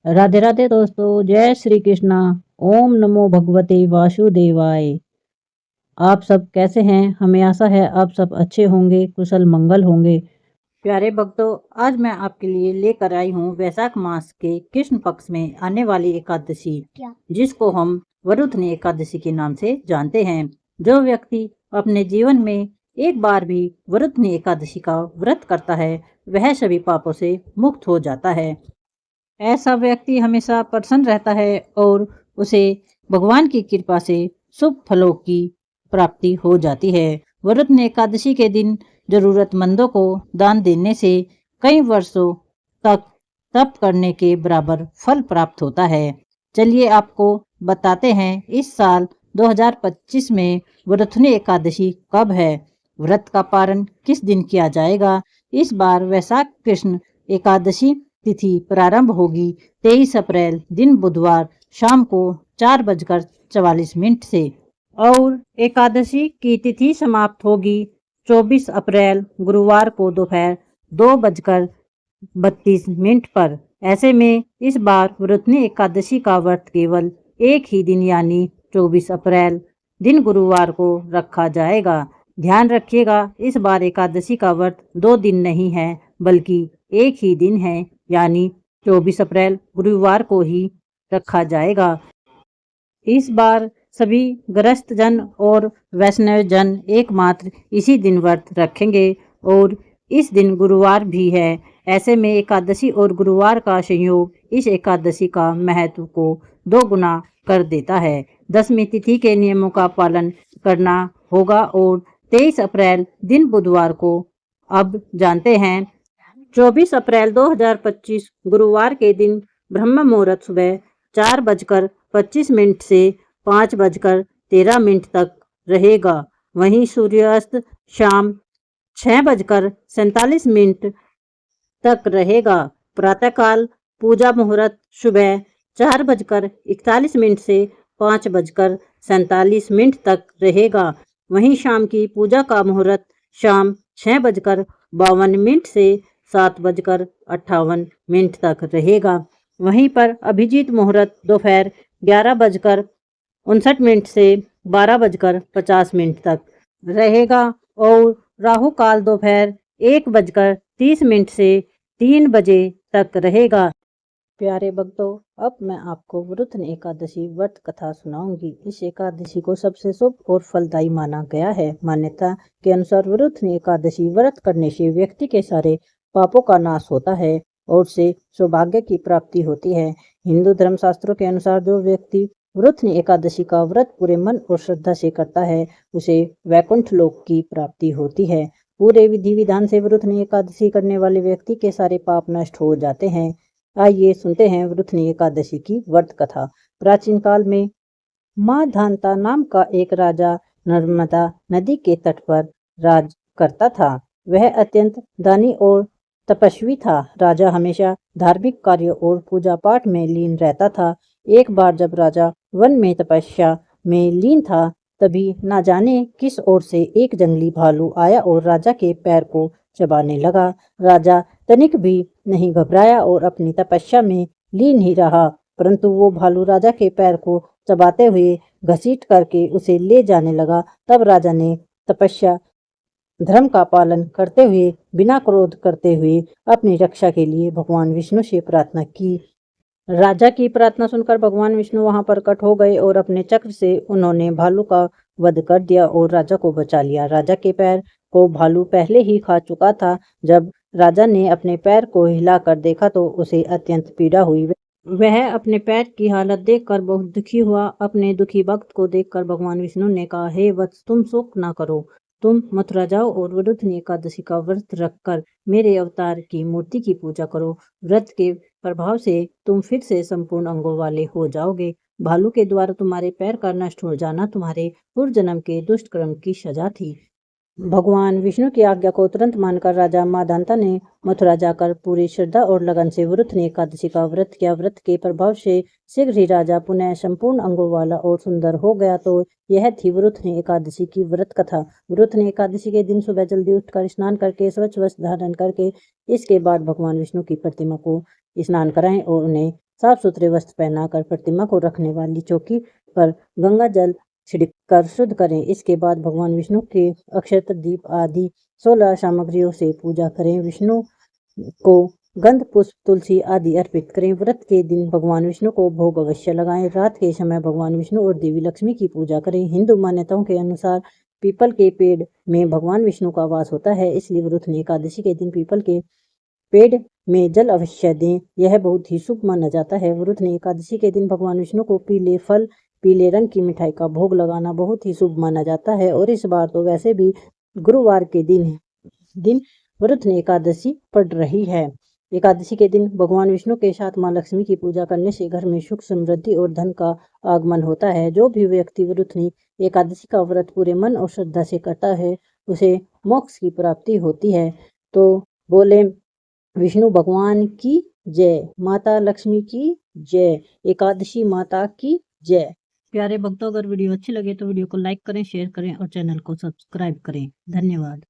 राधे राधे दोस्तों, जय श्री कृष्णा। ओम नमो भगवते वासुदेवाय। आप सब कैसे हैं? हमें आशा है आप सब अच्छे होंगे, कुशल मंगल होंगे। प्यारे भक्तों, आज मैं आपके लिए लेकर आई हूँ वैशाख मास के कृष्ण पक्ष में आने वाली एकादशी, जिसको हम वरुथनी एकादशी के नाम से जानते हैं। जो व्यक्ति अपने जीवन में एक बार भी वरुथनी एकादशी का व्रत करता है, वह सभी पापों से मुक्त हो जाता है। ऐसा व्यक्ति हमेशा प्रसन्न रहता है और उसे भगवान की कृपा से शुभ फलों की प्राप्ति हो जाती है। वरुण एकादशी के दिन जरूरतमंदों को दान देने से कई वर्षों तक तप करने के बराबर फल प्राप्त होता है। चलिए आपको बताते हैं इस साल 2025 में वरुथनी एकादशी कब है, व्रत का पारण किस दिन किया जाएगा। इस बार वैशाख कृष्ण एकादशी तिथि प्रारंभ होगी 23 अप्रैल दिन बुधवार शाम को 4:44 से और एकादशी की तिथि समाप्त होगी 24 अप्रैल गुरुवार को दोपहर 2:32 पर। ऐसे में इस बार वरुथनी एकादशी का व्रत केवल एक ही दिन यानी 24 अप्रैल दिन गुरुवार को रखा जाएगा। ध्यान रखिएगा, इस बार एकादशी का व्रत 2 दिन नहीं है बल्कि एक ही दिन है, यानी 24 अप्रैल गुरुवार को ही रखा जाएगा। इस बार सभी गृहस्थ जन और वैष्णव जन एकमात्र इसी दिन व्रत रखेंगे और इस दिन गुरुवार भी है। ऐसे में एकादशी और गुरुवार का संयोग इस एकादशी का महत्व को 2 गुना कर देता है। दसवीं तिथि के नियमों का पालन करना होगा और 23 अप्रैल दिन बुधवार को अब जानते हैं। 24 अप्रैल 2025 गुरुवार के दिन ब्रह्म मुहूर्त सुबह 4:25 से 5:13 तक रहेगा। वहीं सूर्यास्त शाम 6:47 तक रहेगा। प्रातःकाल पूजा मुहूर्त सुबह 4:41 से 5:47 तक रहेगा। वहीं शाम की पूजा का मुहूर्त शाम 6:52 से 7:58 तक रहेगा। वहीं पर अभिजीत मुहूर्त दोपहर 11:59 से 12:50 तक रहेगा और राहु काल दोपहर 1:30 से 3 बजे तक रहेगा। प्यारे भक्तों, अब मैं आपको वरुथनी एकादशी व्रत कथा सुनाऊंगी। इस एकादशी को सबसे शुभ और फलदायी माना गया है। मान्यता के अनुसार वरुथनी एकादशी व्रत करने से व्यक्ति के सारे पापों का नाश होता है और से सौभाग्य की प्राप्ति होती है। हिंदू धर्म शास्त्रों के अनुसार जो व्यक्ति वरुथनी एकादशी का व्रत पूरे मन और श्रद्धा से करता है, उसे वैकुंठ लोक की प्राप्ति होती है। पूरे विधि विधान से वरुथनी एकादशी करने वाले व्यक्ति के सारे पाप नष्ट हो जाते हैं। आइए सुनते हैं वरुथनी एकादशी की व्रत कथा। प्राचीन काल में माँ धांता नाम का एक राजा नर्मदा नदी के तट पर राज करता था। वह अत्यंत दानी और तपस्वी था। राजा हमेशा धार्मिक कार्यों और पूजा पाठ में लीन रहता था। एक बार जब राजा वन में तपस्या में लीन था, तभी न जाने किस ओर से एक जंगली भालू आया और राजा के पैर को चबाने लगा। राजा तनिक भी नहीं घबराया और अपनी तपस्या में लीन ही रहा, परंतु वो भालू राजा के पैर को चबाते हुए घसीट करके उसे ले जाने लगा। तब राजा ने तपस्या धर्म का पालन करते हुए बिना क्रोध करते हुए अपनी रक्षा के लिए भगवान विष्णु से प्रार्थना की। राजा की प्रार्थना सुनकर भगवान विष्णु वहां प्रकट हो गए और अपने चक्र से उन्होंने भालू का वध कर दिया और राजा को बचा लिया। राजा के पैर को भालू पहले ही खा चुका था। जब राजा ने अपने पैर को हिलाकर देखा तो उसे अत्यंत पीड़ा हुई। वह अपने पैर की हालत देखकर बहुत दुखी हुआ। अपने दुखी भक्त को देखकर भगवान विष्णु ने कहा, हे वत्स, तुम शोक न करो, तुम मथुरा जाओ और वरुथनी एकादशी का व्रत रखकर मेरे अवतार की मूर्ति की पूजा करो। व्रत के प्रभाव से तुम फिर से संपूर्ण अंगों वाले हो जाओगे। भालू के द्वारा तुम्हारे पैर का नष्ट हो जाना तुम्हारे पूर्व जन्म के दुष्ट कर्म की सजा थी। भगवान विष्णु की आज्ञा को तुरंत मानकर राजा माधांता ने मथुरा जाकर पूरी श्रद्धा और लगन से वरुथनी एकादशी का व्रत किया। व्रत के प्रभाव से शीघ्र ही राजा पुनः संपूर्ण अंगों वाला और सुंदर हो गया। तो यह थी वरुथनी एकादशी की व्रत कथा। वरुथनी एकादशी के दिन सुबह जल्दी उठकर स्नान करके स्वच्छ वस्त्र धारण करके इसके बाद भगवान विष्णु की प्रतिमा को स्नान कराएं और उन्हें साफ सुथरे वस्त्र पहनाकर प्रतिमा को रखने वाली चौकी पर गंगा जल छिड़ककर शुद्ध करें। इसके बाद भगवान विष्णु के अक्षत दीप आदि 16 सामग्रियों से पूजा करें। विष्णु को गंध पुष्प तुलसी आदि अर्पित करें। व्रत के दिन भगवान विष्णु को भोग अवश्य लगाएं। रात के समय भगवान विष्णु और देवी लक्ष्मी की पूजा करें। हिंदू मान्यताओं के अनुसार पीपल के पेड़ में भगवान विष्णु का वास होता है, इसलिए वरुथनी एकादशी के दिन पीपल के पेड़ में जल अवश्य दें। यह बहुत ही शुभ माना जाता है। वरुथनी एकादशी के दिन भगवान विष्णु को पीले फल, पीले रंग की मिठाई का भोग लगाना बहुत ही शुभ माना जाता है। और इस बार तो वैसे भी गुरुवार के दिन वरुथनी एकादशी पड़ रही है। एकादशी के दिन भगवान विष्णु के साथ मां लक्ष्मी की पूजा करने से घर में सुख, समृद्धि और धन का आगमन होता है। जो भी व्यक्ति वरुथनी एकादशी का व्रत पूरे मन और श्रद्धा से करता है, उसे मोक्ष की प्राप्ति होती है। तो बोले विष्णु भगवान की जय, माता लक्ष्मी की जय, एकादशी माता की जय। प्यारे भक्तों, अगर वीडियो अच्छी लगे तो वीडियो को लाइक करें, शेयर करें और चैनल को सब्सक्राइब करें। धन्यवाद।